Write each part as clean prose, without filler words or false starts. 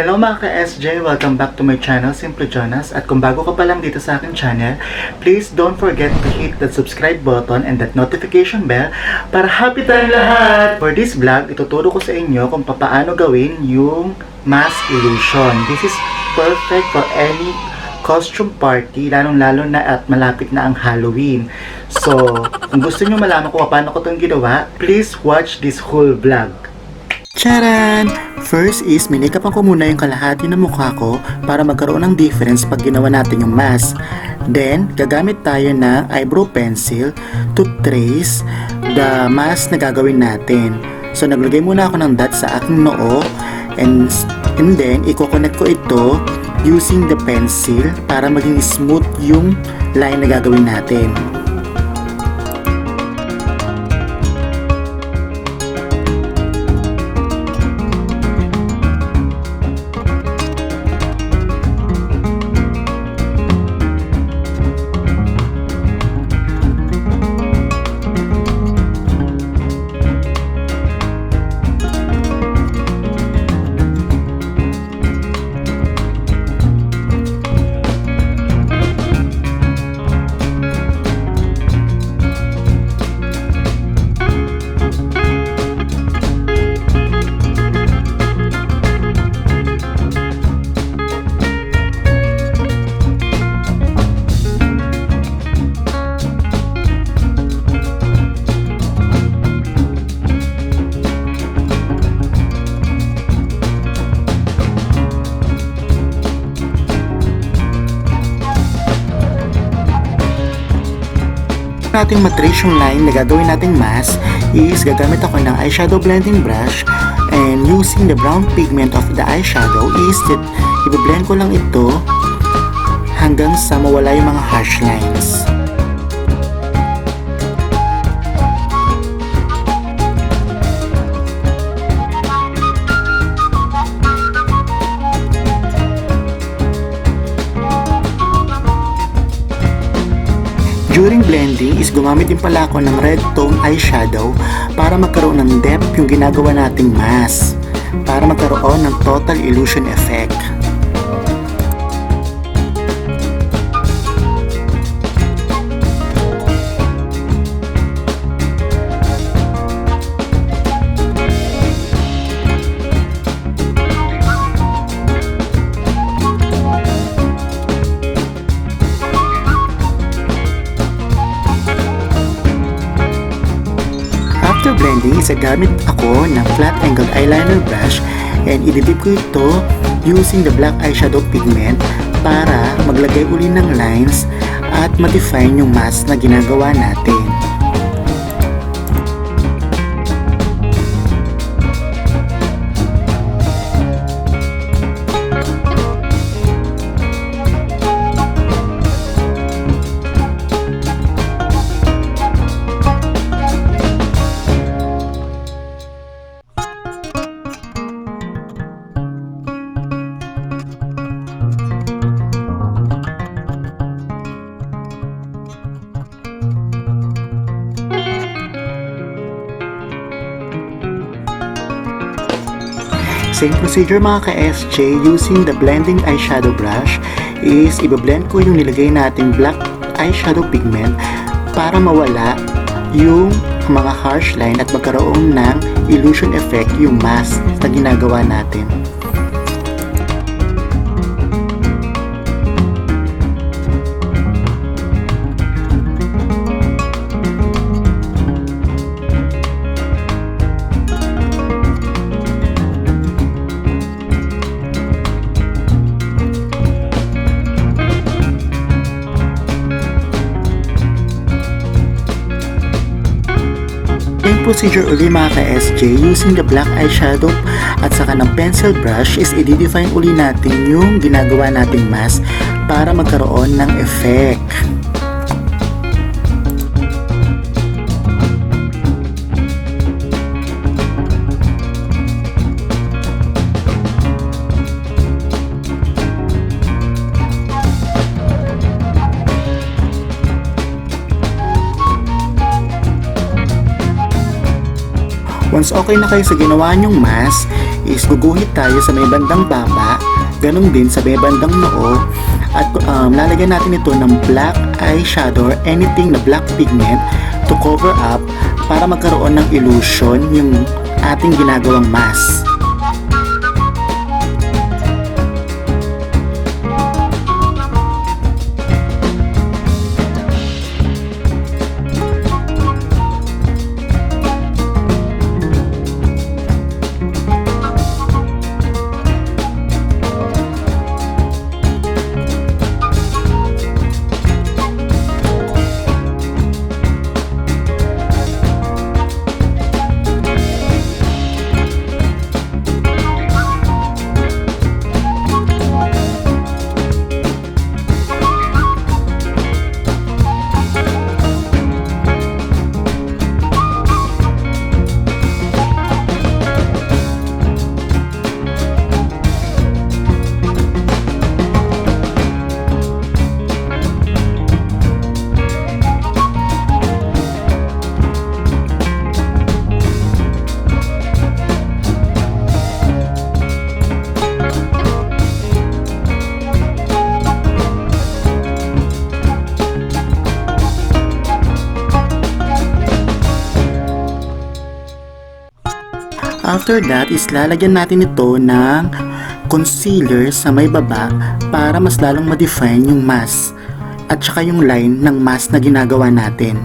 Hello mga ka-SJ! Welcome back to my channel, Simple Jhonas. At kung bago ka pa lang dito sa aking channel, please don't forget to hit that subscribe button and that notification bell para happy tayong lahat! For this vlog, ituturo ko sa inyo kung paano gawin yung mask illusion. This is perfect for any costume party, lalong-lalo na at malapit na ang Halloween. So, kung gusto nyo malaman kung paano ko itong ginawa, please watch this whole vlog. Charan! First is, minikapan ko muna yung kalahati ng mukha ko para magkaroon ng difference pag ginawa natin yung mask. Then, gagamit tayo ng eyebrow pencil to trace the mask na gagawin natin. So, naglagay muna ako ng dot sa aking noo and then, i-connect ko ito using the pencil para maging smooth yung line na gagawin natin. Nating matrace yung line na gagawin nating mask is gagamit ako ng eyeshadow blending brush and using the brown pigment of the eyeshadow is that i-blend ko lang ito hanggang sa mawala yung mga harsh lines. During blending is gumamit din pala ako ng red tone eyeshadow para magkaroon ng depth yung ginagawa nating mask, para magkaroon ng total illusion effect. After blending, gamit ako ng flat angled eyeliner brush and ididip ko ito using the black eyeshadow pigment para maglagay uli ng lines at ma-define yung mask na ginagawa natin. Same procedure mga ka-SJ, using the blending eyeshadow brush is i-blend ko yung nilagay nating black eyeshadow pigment para mawala yung mga harsh line at magkaroon ng illusion effect yung mask na ginagawa natin. Same procedure uli mga ka-SJ, using the black eyeshadow at saka ng pencil brush is i-define uli natin yung ginagawa nating mask para magkaroon ng effect. Once okay na kayo sa ginawa nyong mask, is guguhit tayo sa may bandang baba, ganun din sa may bandang noo, at lalagyan natin ito ng black eyeshadow or anything na black pigment to cover up para magkaroon ng illusion yung ating ginagawang mask. After that is lalagyan natin ito ng concealer sa may baba para mas lalong ma-define yung mask at saka yung line ng mask na ginagawa natin.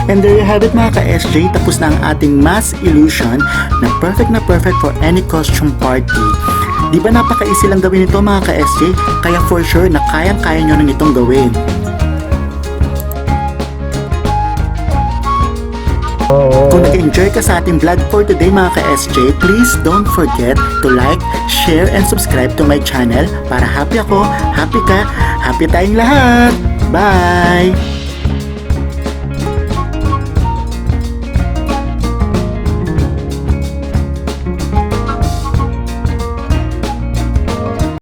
And there you have it mga ka-SJ, tapos na ang ating mask illusion na perfect for any costume party. Di ba napaka-easy lang gawin ito mga ka-SJ? Kaya for sure na kayang-kaya nyo na itong gawin. Kung nag-enjoy ka sa ating vlog for today mga ka-SJ, please don't forget to like, share, and subscribe to my channel para happy ako, happy ka, happy tayong lahat! Bye!